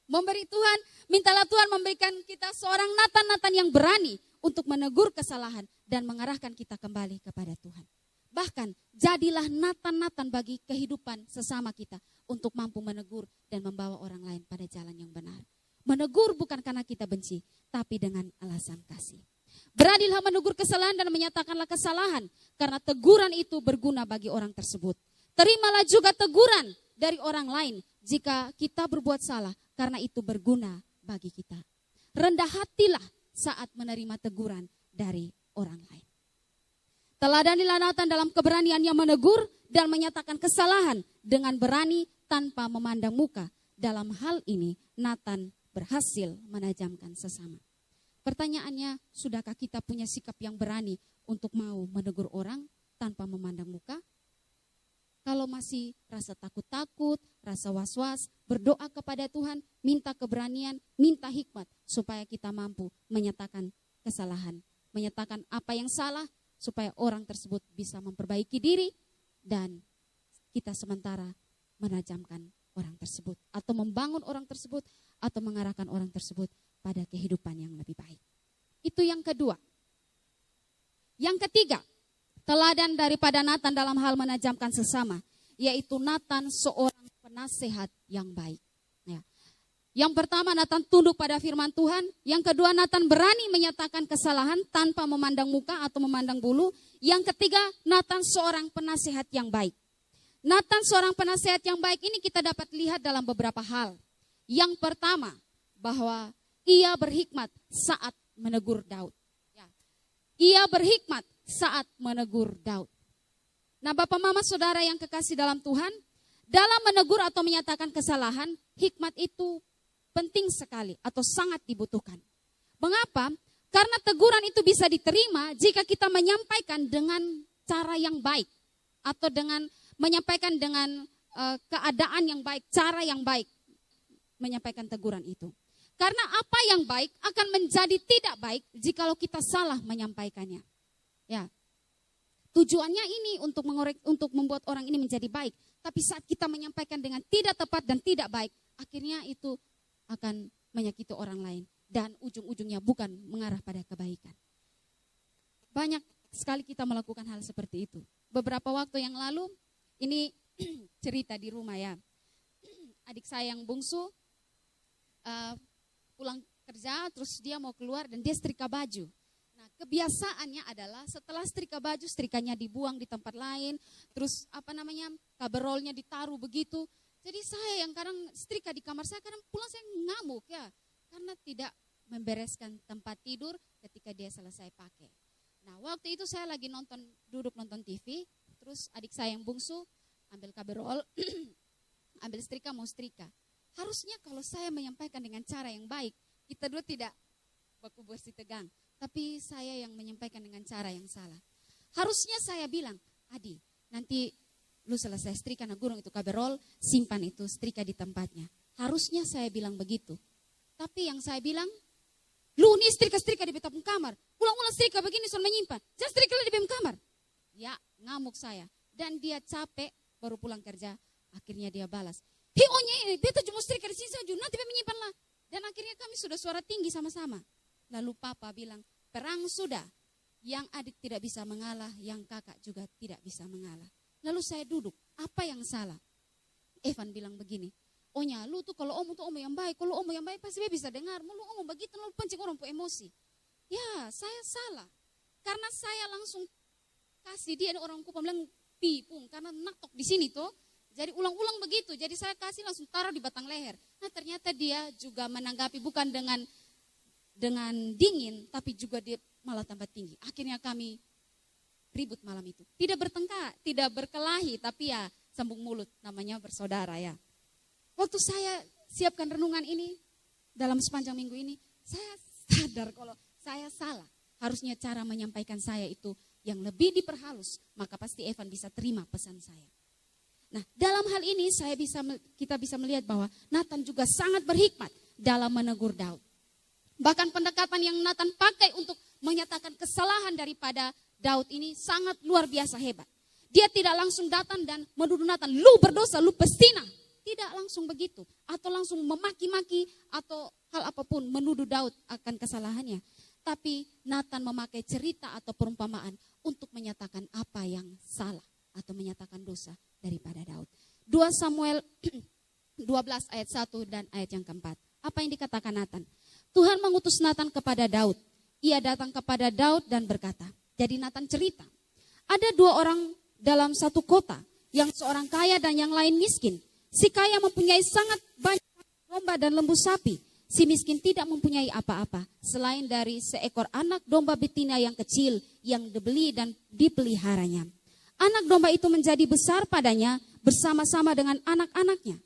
Mintalah Tuhan memberikan kita seorang Nathan yang berani untuk menegur kesalahan dan mengarahkan kita kembali kepada Tuhan. Bahkan jadilah Nathan bagi kehidupan sesama kita untuk mampu menegur dan membawa orang lain pada jalan yang benar. Menegur bukan karena kita benci, tapi dengan alasan kasih. Beranilah menegur kesalahan dan menyatakanlah kesalahan, karena teguran itu berguna bagi orang tersebut. Terimalah juga teguran dari orang lain jika kita berbuat salah, karena itu berguna bagi kita. Rendah hatilah saat menerima teguran dari orang lain. Teladanilah Nathan dalam keberaniannya menegur dan menyatakan kesalahan dengan berani tanpa memandang muka. Dalam hal ini Nathan berhasil menajamkan sesama. Pertanyaannya, sudahkah kita punya sikap yang berani untuk mau menegur orang tanpa memandang muka? Kalau masih rasa takut-takut, rasa was-was, berdoa kepada Tuhan, minta keberanian, minta hikmat supaya kita mampu menyatakan kesalahan, menyatakan apa yang salah supaya orang tersebut bisa memperbaiki diri dan kita sementara menajamkan orang tersebut atau membangun orang tersebut atau mengarahkan orang tersebut pada kehidupan yang lebih baik. Itu yang kedua. Yang ketiga, teladan daripada Nathan dalam hal menajamkan sesama, yaitu Nathan seorang penasehat yang baik. Ya. Yang pertama, Nathan tunduk pada firman Tuhan. Yang kedua, Nathan berani menyatakan kesalahan tanpa memandang muka atau memandang bulu. Yang ketiga, Nathan seorang penasehat yang baik. Nathan seorang penasehat yang baik ini kita dapat lihat dalam beberapa hal. Yang pertama, bahwa ia berhikmat saat menegur Daud. Ya. Ia berhikmat saat menegur Daud. Nah, Bapak Mama Saudara yang kekasih dalam Tuhan, dalam menegur atau menyatakan kesalahan, hikmat itu penting sekali atau sangat dibutuhkan. Mengapa? Karena teguran itu bisa diterima jika kita menyampaikan dengan cara yang baik atau dengan menyampaikan dengan keadaan yang baik, cara yang baik menyampaikan teguran itu. Karena apa yang baik akan menjadi tidak baik jikalau kita salah menyampaikannya. Ya. Tujuannya ini untuk membuat orang ini menjadi baik. Tapi saat kita menyampaikan dengan tidak tepat dan tidak baik, akhirnya itu akan menyakiti orang lain. Dan ujung-ujungnya bukan mengarah pada kebaikan. Banyak sekali kita melakukan hal seperti itu. Beberapa waktu yang lalu, ini cerita di rumah ya. Adik saya yang bungsu pulang kerja, terus dia mau keluar dan dia setrika baju. Nah, kebiasaannya adalah setelah setrika baju, setrikanya dibuang di tempat lain, terus coverallnya ditaruh begitu. Jadi saya yang kadang setrika di kamar saya, kadang pulang saya ngamuk ya, karena tidak membereskan tempat tidur ketika dia selesai pakai. Nah, waktu itu saya lagi duduk nonton TV, terus adik saya yang bungsu ambil coverall, ambil setrika, mau setrika. Harusnya kalau saya menyampaikan dengan cara yang baik, kita dua tidak baku bersih tegang. Tapi saya yang menyampaikan dengan cara yang salah. Harusnya saya bilang, Adi, nanti lu selesai setrika na gurung itu coverall, simpan itu setrika di tempatnya. Harusnya saya bilang begitu. Tapi yang saya bilang, lu nih setrika di betapung kamar. Ulang-ulang setrika begini suruh menyimpan. Jangan setrika di dalam kamar. Ya, ngamuk saya. Dan dia capek, baru pulang kerja. Akhirnya dia balas. Hionya, beta cuma setrika di sini saja, nanti menyimpan lah. Dan akhirnya kami sudah suara tinggi sama-sama. Lalu papa bilang, perang sudah. Yang adik tidak bisa mengalah, yang kakak juga tidak bisa mengalah. Lalu saya duduk, apa yang salah? Evan bilang begini, Onya, lu tuh kalau omong tuh omong yang baik. Kalau omong yang baik pasti dia bisa dengar. Lu omong begitu, lu pancing orang pu emosi. Ya, saya salah. Karena saya langsung kasih dia orang ku bilang, pipung. Karena naktok di sini tuh. Jadi ulang-ulang begitu, jadi saya kasih langsung taruh di batang leher. Nah ternyata dia juga menanggapi bukan dengan dingin, tapi juga dia malah tambah tinggi. Akhirnya kami ribut malam itu. Tidak bertengkar, tidak berkelahi, tapi ya sambung mulut, namanya bersaudara ya. Waktu saya siapkan renungan ini, dalam sepanjang minggu ini, saya sadar kalau saya salah. Harusnya cara menyampaikan saya itu yang lebih diperhalus, maka pasti Evan bisa terima pesan saya. Nah, dalam hal ini kita bisa melihat bahwa Nathan juga sangat berhikmat dalam menegur Daud. Bahkan pendekatan yang Nathan pakai untuk menyatakan kesalahan daripada Daud ini sangat luar biasa hebat. Dia tidak langsung datang dan menuduh Nathan, lu berdosa, lu pestina. Tidak langsung begitu. Atau langsung memaki-maki atau hal apapun menuduh Daud akan kesalahannya. Tapi Nathan memakai cerita atau perumpamaan untuk menyatakan apa yang salah atau menyatakan dosa daripada Daud. 2 Samuel 12 ayat 1 dan ayat yang keempat. Apa yang dikatakan Nathan? Tuhan mengutus Nathan kepada Daud. Ia datang kepada Daud dan berkata. Jadi Nathan cerita. Ada 2 orang dalam satu kota. Yang seorang kaya dan yang lain miskin. Si kaya mempunyai sangat banyak domba dan lembu sapi. Si miskin tidak mempunyai apa-apa. Selain dari seekor anak domba betina yang kecil. Yang dibeli dan dipeliharanya. Anak domba itu menjadi besar padanya bersama-sama dengan anak-anaknya.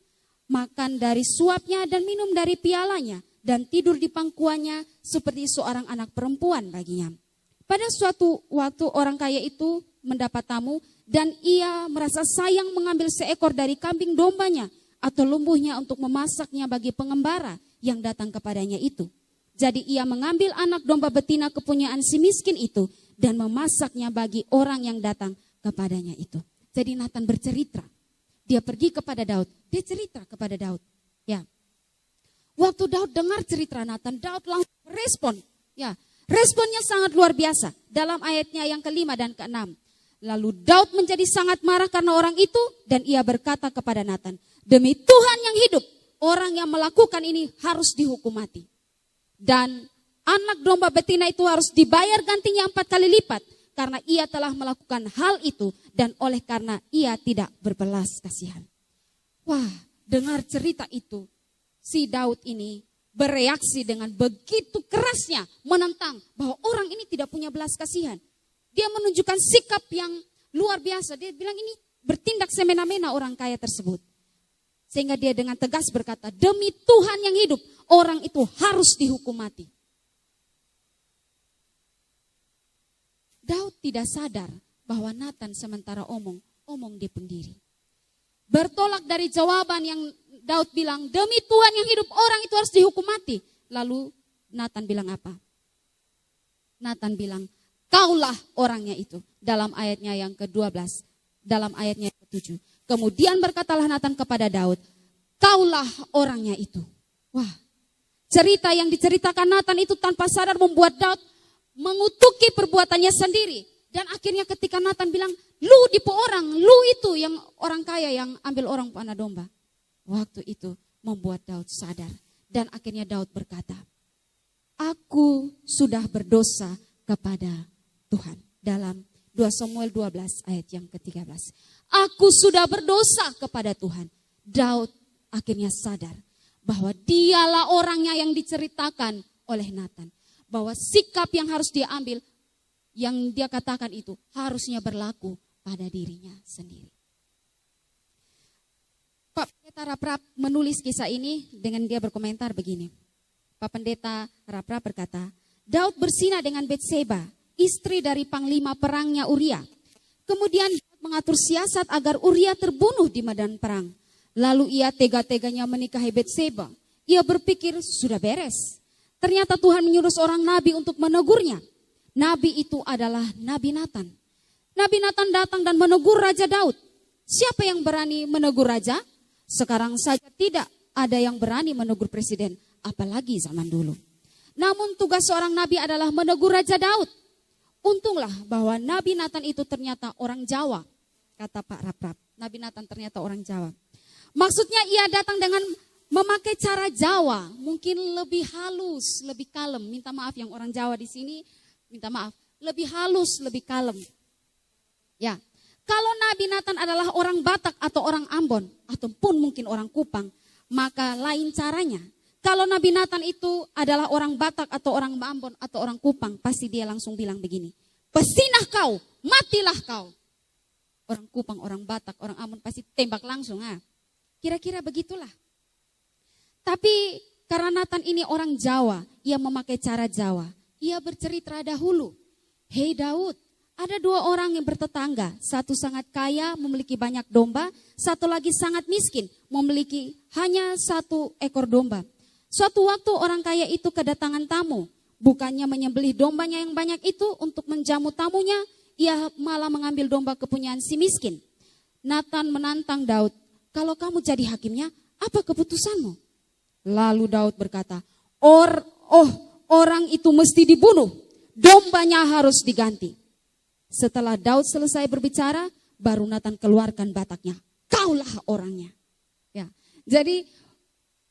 Makan dari suapnya dan minum dari pialanya. Dan tidur di pangkuannya seperti seorang anak perempuan baginya. Pada suatu waktu orang kaya itu mendapat tamu. Dan ia merasa sayang mengambil seekor dari kambing dombanya. Atau lembunya untuk memasaknya bagi pengembara yang datang kepadanya itu. Jadi ia mengambil anak domba betina kepunyaan si miskin itu. Dan memasaknya bagi orang yang datang kepadanya itu. Jadi Nathan bercerita. Dia pergi kepada Daud. Dia cerita kepada Daud. Ya. Waktu Daud dengar cerita Nathan, Daud langsung respon. Ya. Responnya sangat luar biasa. Dalam ayatnya yang ke-5 dan ke-6. Lalu Daud menjadi sangat marah karena orang itu. Dan ia berkata kepada Nathan. Demi Tuhan yang hidup. Orang yang melakukan ini harus dihukum mati. Dan anak domba betina itu harus dibayar gantinya 4 kali lipat. Karena ia telah melakukan hal itu dan oleh karena ia tidak berbelas kasihan. Wah, dengar cerita itu, si Daud ini bereaksi dengan begitu kerasnya menentang bahwa orang ini tidak punya belas kasihan. Dia menunjukkan sikap yang luar biasa. Dia bilang ini bertindak semena-mena orang kaya tersebut. Sehingga dia dengan tegas berkata, demi Tuhan yang hidup, orang itu harus dihukum mati. Daud tidak sadar bahwa Nathan sementara omong dia pendiri. Bertolak dari jawaban yang Daud bilang, demi Tuhan yang hidup orang itu harus dihukum mati. Lalu Nathan bilang apa? Nathan bilang, kaulah orangnya itu. Dalam ayatnya yang ke-12, dalam ayatnya yang ke-7. Kemudian berkatalah Nathan kepada Daud, kaulah orangnya itu. Wah, cerita yang diceritakan Nathan itu tanpa sadar membuat Daud mengutuki perbuatannya sendiri. Dan akhirnya ketika Nathan bilang, Lu tipu orang, lu itu yang orang kaya yang ambil orang anak domba. Waktu itu membuat Daud sadar. Dan akhirnya Daud berkata, aku sudah berdosa kepada Tuhan. Dalam 2 Samuel 12 ayat yang ke-13. Aku sudah berdosa kepada Tuhan. Daud akhirnya sadar bahwa dialah orangnya yang diceritakan oleh Natan. Bahwa sikap yang harus dia ambil, yang dia katakan itu harusnya berlaku pada dirinya sendiri. Pak Pendeta Raprap menulis kisah ini dengan dia berkomentar begini. Pak Pendeta Raprap berkata, Daud berzina dengan Betseba, istri dari panglima perangnya Uria. Kemudian Daud mengatur siasat agar Uria terbunuh di medan perang. Lalu ia tega-teganya menikahi Betseba. Ia berpikir sudah beres. Ternyata Tuhan menyuruh seorang nabi untuk menegurnya. Nabi itu adalah Nabi Natan. Nabi Natan datang dan menegur Raja Daud. Siapa yang berani menegur raja? Sekarang saja tidak ada yang berani menegur presiden, apalagi zaman dulu. Namun tugas seorang nabi adalah menegur Raja Daud. Untunglah bahwa Nabi Natan itu ternyata orang Jawa, kata Pak Raprap. Nabi Natan ternyata orang Jawa. Maksudnya ia datang dengan memakai cara Jawa, mungkin lebih halus, lebih kalem. Minta maaf yang orang Jawa di sini, minta maaf. Lebih halus, lebih kalem. Ya, kalau Nabi Natan adalah orang Batak atau orang Ambon, ataupun mungkin orang Kupang, maka lain caranya. Kalau Nabi Natan itu adalah orang Batak atau orang Ambon atau orang Kupang, pasti dia langsung bilang begini, pesinah kau, matilah kau. Orang Kupang, orang Batak, orang Ambon pasti tembak langsung. Kira-kira begitulah. Tapi karena Natan ini orang Jawa, ia memakai cara Jawa. Ia bercerita dahulu, hei Daud, ada 2 orang yang bertetangga, satu sangat kaya memiliki banyak domba, satu lagi sangat miskin memiliki hanya 1 ekor domba. Suatu waktu orang kaya itu kedatangan tamu, bukannya menyembelih dombanya yang banyak itu untuk menjamu tamunya, ia malah mengambil domba kepunyaan si miskin. Natan menantang Daud, kalau kamu jadi hakimnya, apa keputusanmu? Lalu Daud berkata, orang itu mesti dibunuh, dombanya harus diganti. Setelah Daud selesai berbicara, baru Natan keluarkan bataknya. Kaulah orangnya. Ya, jadi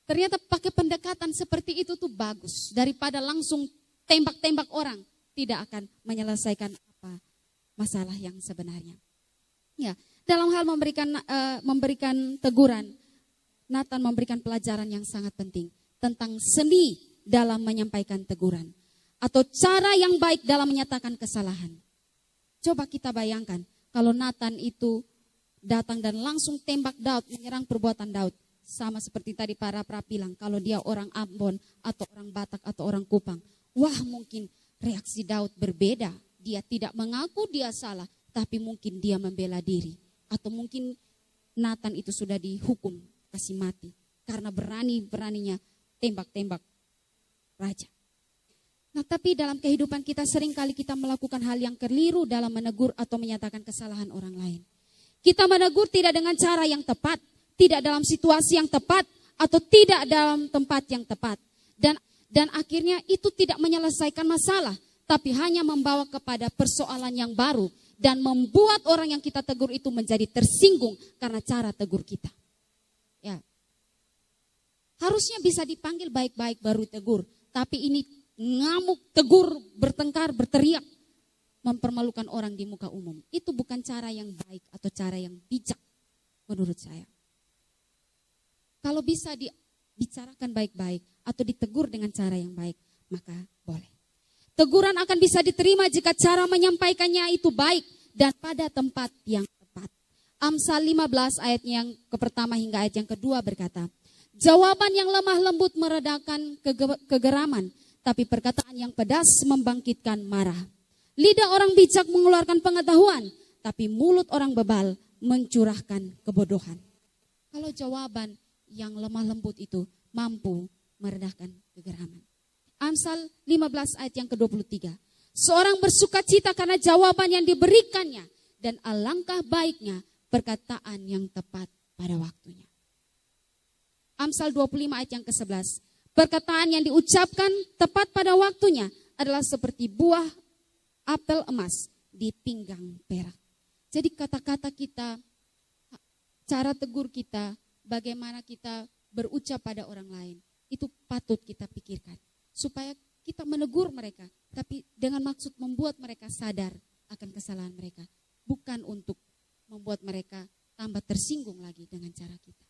ternyata pakai pendekatan seperti itu tuh bagus. Daripada langsung tembak-tembak orang, tidak akan menyelesaikan apa masalah yang sebenarnya. Ya, dalam hal memberikan teguran, Natan memberikan pelajaran yang sangat penting tentang seni dalam menyampaikan teguran atau cara yang baik dalam menyatakan kesalahan. Coba kita bayangkan kalau Natan itu datang dan langsung tembak Daud, menyerang perbuatan Daud. Sama seperti tadi para bilang, kalau dia orang Ambon atau orang Batak atau orang Kupang. Wah, mungkin reaksi Daud berbeda. Dia tidak mengaku dia salah, tapi mungkin dia membela diri. Atau mungkin Natan itu sudah dihukum, kasih mati. Karena beraninya tembak-tembak raja. Nah, tapi dalam kehidupan kita seringkali kita melakukan hal yang keliru dalam menegur atau menyatakan kesalahan orang lain. Kita menegur tidak dengan cara yang tepat, tidak dalam situasi yang tepat, atau tidak dalam tempat yang tepat. Dan akhirnya itu tidak menyelesaikan masalah, tapi hanya membawa kepada persoalan yang baru dan membuat orang yang kita tegur itu menjadi tersinggung karena cara tegur kita. Ya. Harusnya bisa dipanggil baik-baik baru tegur, tapi ini ngamuk, tegur, bertengkar, berteriak, mempermalukan orang di muka umum. Itu bukan cara yang baik atau cara yang bijak menurut saya. Kalau bisa dibicarakan baik-baik atau ditegur dengan cara yang baik, maka boleh. Teguran akan bisa diterima jika cara menyampaikannya itu baik dan pada tempat yang tepat. Amsal 15 ayat yang pertama hingga ayat yang kedua berkata, jawaban yang lemah lembut meredakan kegeraman, tapi perkataan yang pedas membangkitkan marah. Lidah orang bijak mengeluarkan pengetahuan, tapi mulut orang bebal mencurahkan kebodohan. Kalau jawaban yang lemah lembut itu mampu meredahkan kegeraman. Amsal 15 ayat yang ke-23. Seorang bersuka cita karena jawaban yang diberikannya, dan alangkah baiknya perkataan yang tepat pada waktunya. Amsal 25 ayat yang ke-11. Perkataan yang diucapkan tepat pada waktunya adalah seperti buah apel emas di pinggang perak. Jadi kata-kata kita, cara tegur kita, bagaimana kita berucap pada orang lain, itu patut kita pikirkan. Supaya kita menegur mereka, tapi dengan maksud membuat mereka sadar akan kesalahan mereka. Bukan untuk membuat mereka tambah tersinggung lagi dengan cara kita.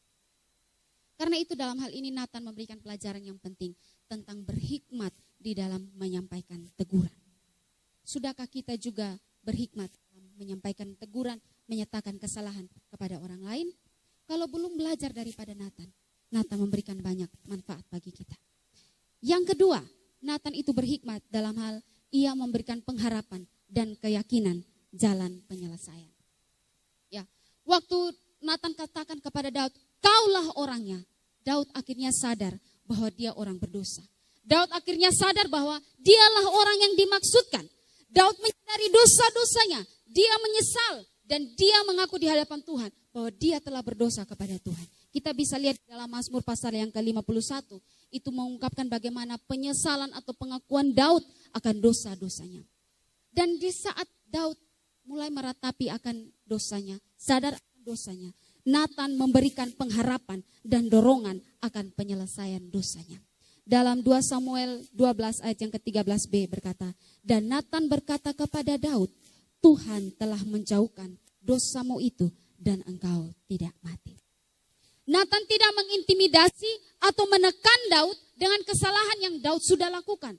Karena itu dalam hal ini Nathan memberikan pelajaran yang penting tentang berhikmat di dalam menyampaikan teguran. Sudahkah kita juga berhikmat dalam menyampaikan teguran, menyatakan kesalahan kepada orang lain? Kalau belum belajar daripada Nathan, Nathan memberikan banyak manfaat bagi kita. Yang kedua, Nathan itu berhikmat dalam hal ia memberikan pengharapan dan keyakinan jalan penyelesaian. Ya, waktu Nathan katakan kepada Daud, "Kaulah orangnya." Daud akhirnya sadar bahwa dia orang berdosa. Daud akhirnya sadar bahwa dialah orang yang dimaksudkan. Daud menyadari dosa-dosanya. Dia menyesal dan dia mengaku di hadapan Tuhan bahwa dia telah berdosa kepada Tuhan. Kita bisa lihat dalam Mazmur pasal yang ke-51. Itu mengungkapkan bagaimana penyesalan atau pengakuan Daud akan dosa-dosanya. Dan di saat Daud mulai meratapi akan dosanya, sadar akan dosanya, Nathan memberikan pengharapan dan dorongan akan penyelesaian dosanya. Dalam 2 Samuel 12 ayat yang ke-13b berkata, "Dan Nathan berkata kepada Daud, Tuhan telah menjauhkan dosamu itu dan engkau tidak mati." Nathan tidak mengintimidasi atau menekan Daud dengan kesalahan yang Daud sudah lakukan.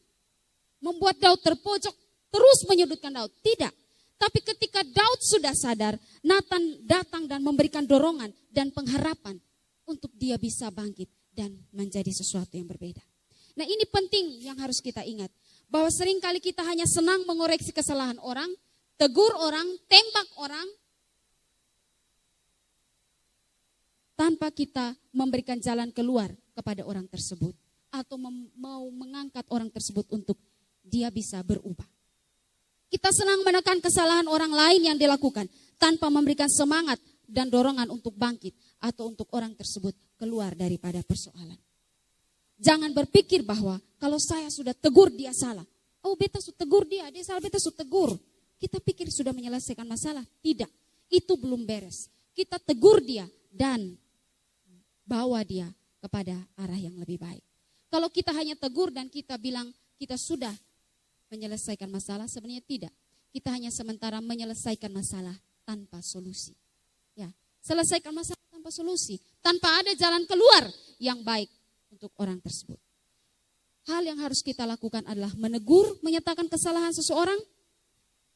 Membuat Daud terpojok, terus menyudutkan Daud. Tidak. Tapi ketika Daud sudah sadar, Nathan datang dan memberikan dorongan dan pengharapan untuk dia bisa bangkit dan menjadi sesuatu yang berbeda. Nah, ini penting yang harus kita ingat. Bahwa seringkali kita hanya senang mengoreksi kesalahan orang, tegur orang, tembak orang, tanpa kita memberikan jalan keluar kepada orang tersebut. Atau mau mengangkat orang tersebut untuk dia bisa berubah. Kita senang menekan kesalahan orang lain yang dilakukan tanpa memberikan semangat dan dorongan untuk bangkit atau untuk orang tersebut keluar daripada persoalan. Jangan berpikir bahwa kalau saya sudah tegur dia salah. Oh, beta sudah tegur dia salah, beta sudah tegur. Kita pikir sudah menyelesaikan masalah. Tidak, itu belum beres. Kita tegur dia dan bawa dia kepada arah yang lebih baik. Kalau kita hanya tegur dan kita bilang kita sudah menyelesaikan masalah, sebenarnya tidak. Kita hanya sementara menyelesaikan masalah tanpa solusi. Ya, selesaikan masalah tanpa solusi, tanpa ada jalan keluar yang baik untuk orang tersebut. Hal yang harus kita lakukan adalah menegur, menyatakan kesalahan seseorang,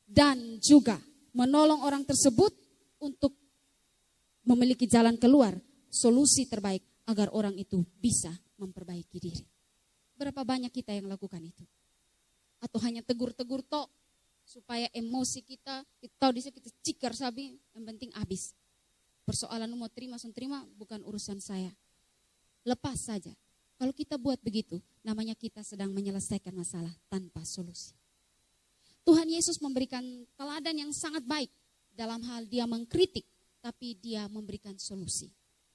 dan juga menolong orang tersebut untuk memiliki jalan keluar, solusi terbaik agar orang itu bisa memperbaiki diri. Berapa banyak kita yang lakukan itu? Atau hanya tegur-tegur tok supaya emosi kita tahu di situ kita cikar sabi, yang penting habis. Persoalan mau terima bukan urusan saya. Lepas saja. Kalau kita buat begitu, namanya kita sedang menyelesaikan masalah tanpa solusi. Tuhan Yesus memberikan teladan yang sangat baik dalam hal dia mengkritik, tapi dia memberikan solusi.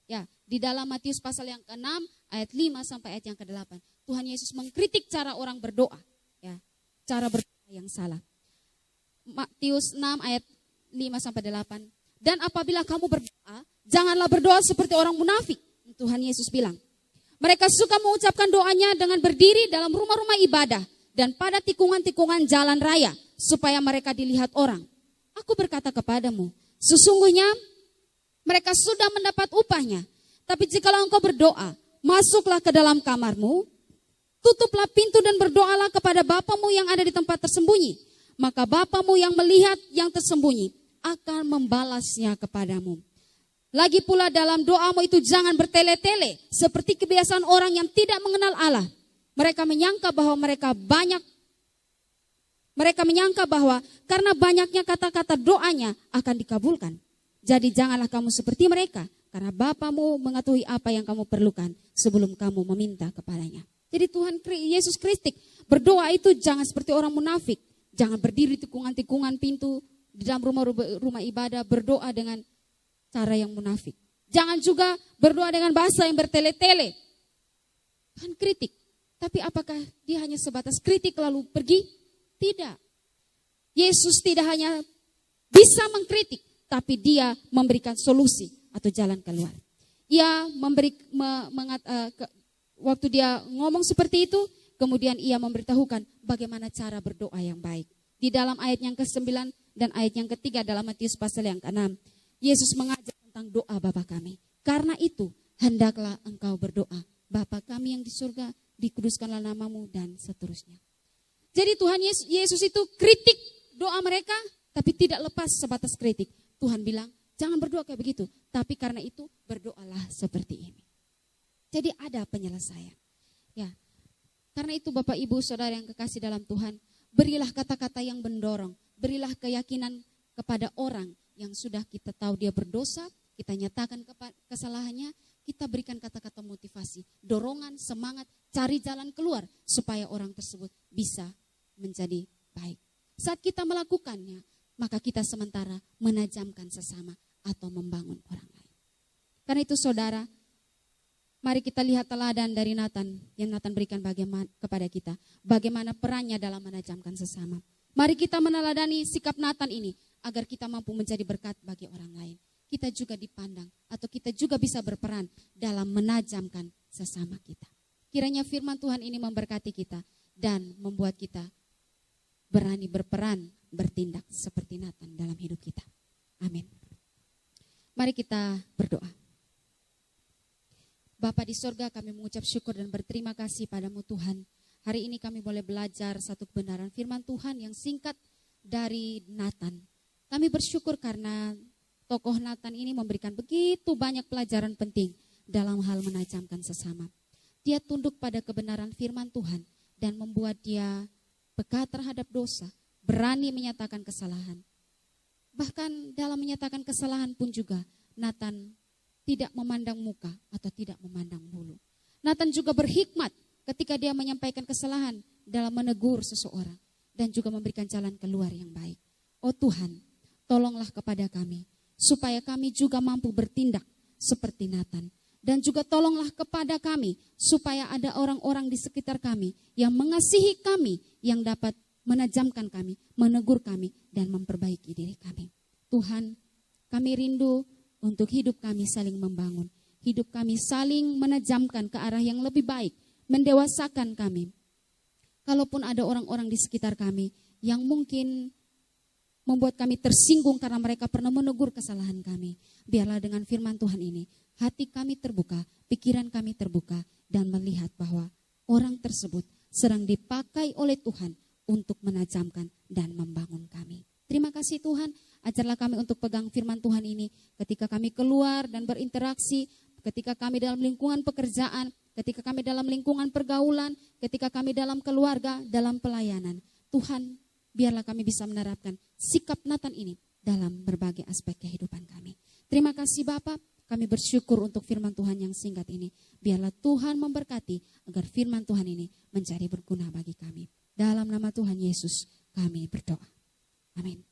Ya, di dalam Matius pasal yang ke-6 ayat 5 sampai ayat yang ke-8, Tuhan Yesus mengkritik cara orang berdoa. Ya, cara berdoa yang salah. Matius 6 ayat 5 sampai 8. Dan apabila kamu berdoa, janganlah berdoa seperti orang munafik. Tuhan Yesus bilang. Mereka suka mengucapkan doanya dengan berdiri dalam rumah-rumah ibadah dan pada tikungan-tikungan jalan raya supaya mereka dilihat orang. Aku berkata kepadamu, sesungguhnya mereka sudah mendapat upahnya. Tapi jikalau engkau berdoa, masuklah ke dalam kamarmu, tutuplah pintu dan berdoalah kepada Bapamu yang ada di tempat tersembunyi. Maka Bapamu yang melihat yang tersembunyi akan membalasnya kepadamu. Lagi pula dalam doamu itu jangan bertele-tele seperti kebiasaan orang yang tidak mengenal Allah. Mereka menyangka bahwa karena banyaknya kata-kata doanya akan dikabulkan. Jadi janganlah kamu seperti mereka, karena Bapamu mengetahui apa yang kamu perlukan sebelum kamu meminta kepadanya. Jadi Tuhan Yesus Kristus berdoa itu jangan seperti orang munafik. Jangan berdiri tikungan-tikungan pintu di dalam rumah ibadah berdoa dengan cara yang munafik. Jangan juga berdoa dengan bahasa yang bertele-tele. Tuhan kritik. Tapi apakah dia hanya sebatas kritik lalu pergi? Tidak. Yesus tidak hanya bisa mengkritik, tapi dia memberikan solusi atau jalan keluar. Ia waktu dia ngomong seperti itu, kemudian ia memberitahukan bagaimana cara berdoa yang baik. Di dalam ayat yang ke-9 dan ayat yang ke-3 dalam Matius pasal yang ke-6, Yesus mengajar tentang doa Bapa kami. Karena itu, hendaklah engkau berdoa, Bapa kami yang di surga, dikuduskanlah namamu, dan seterusnya. Jadi Tuhan Yesus itu kritik doa mereka, tapi tidak lepas sebatas kritik. Tuhan bilang, jangan berdoa kayak begitu, tapi karena itu berdoalah seperti ini. Jadi ada penyelesaian. Ya, karena itu Bapak Ibu Saudara yang kekasih dalam Tuhan, berilah kata-kata yang mendorong, berilah keyakinan kepada orang yang sudah kita tahu dia berdosa, kita nyatakan kesalahannya, kita berikan kata-kata motivasi, dorongan, semangat, cari jalan keluar supaya orang tersebut bisa menjadi baik. Saat kita melakukannya, maka kita sementara menajamkan sesama atau membangun orang lain. Karena itu saudara, mari kita lihat teladan dari Nathan yang Nathan berikan kepada kita. Bagaimana perannya dalam menajamkan sesama. Mari kita meneladani sikap Nathan ini agar kita mampu menjadi berkat bagi orang lain. Kita juga dipandang atau kita juga bisa berperan dalam menajamkan sesama kita. Kiranya firman Tuhan ini memberkati kita dan membuat kita berani berperan, bertindak seperti Nathan dalam hidup kita. Amin. Mari kita berdoa. Bapa di sorga, kami mengucap syukur dan berterima kasih padamu Tuhan. Hari ini kami boleh belajar satu kebenaran firman Tuhan yang singkat dari Nathan. Kami bersyukur karena tokoh Nathan ini memberikan begitu banyak pelajaran penting dalam hal menajamkan sesama. Dia tunduk pada kebenaran firman Tuhan dan membuat dia peka terhadap dosa, berani menyatakan kesalahan. Bahkan dalam menyatakan kesalahan pun juga Nathan tidak memandang muka atau tidak memandang bulu. Nathan juga berhikmat ketika dia menyampaikan kesalahan dalam menegur seseorang dan juga memberikan jalan keluar yang baik. Oh Tuhan, tolonglah kepada kami supaya kami juga mampu bertindak seperti Nathan. Dan juga tolonglah kepada kami supaya ada orang-orang di sekitar kami yang mengasihi kami, yang dapat menajamkan kami, menegur kami, dan memperbaiki diri kami. Tuhan, kami rindu untuk hidup kami saling membangun. Hidup kami saling menajamkan ke arah yang lebih baik, mendewasakan kami. Kalaupun ada orang-orang di sekitar kami yang mungkin membuat kami tersinggung karena mereka pernah menegur kesalahan kami, biarlah dengan firman Tuhan ini, hati kami terbuka, pikiran kami terbuka, dan melihat bahwa orang tersebut sedang dipakai oleh Tuhan untuk menajamkan dan membangun kami. Terima kasih Tuhan, ajarlah kami untuk pegang firman Tuhan ini ketika kami keluar dan berinteraksi, ketika kami dalam lingkungan pekerjaan, ketika kami dalam lingkungan pergaulan, ketika kami dalam keluarga, dalam pelayanan. Tuhan, biarlah kami bisa menerapkan sikap Nathan ini dalam berbagai aspek kehidupan kami. Terima kasih Bapak. Kami bersyukur untuk firman Tuhan yang singkat ini. Biarlah Tuhan memberkati agar firman Tuhan ini menjadi berguna bagi kami. Dalam nama Tuhan Yesus kami berdoa. Amin.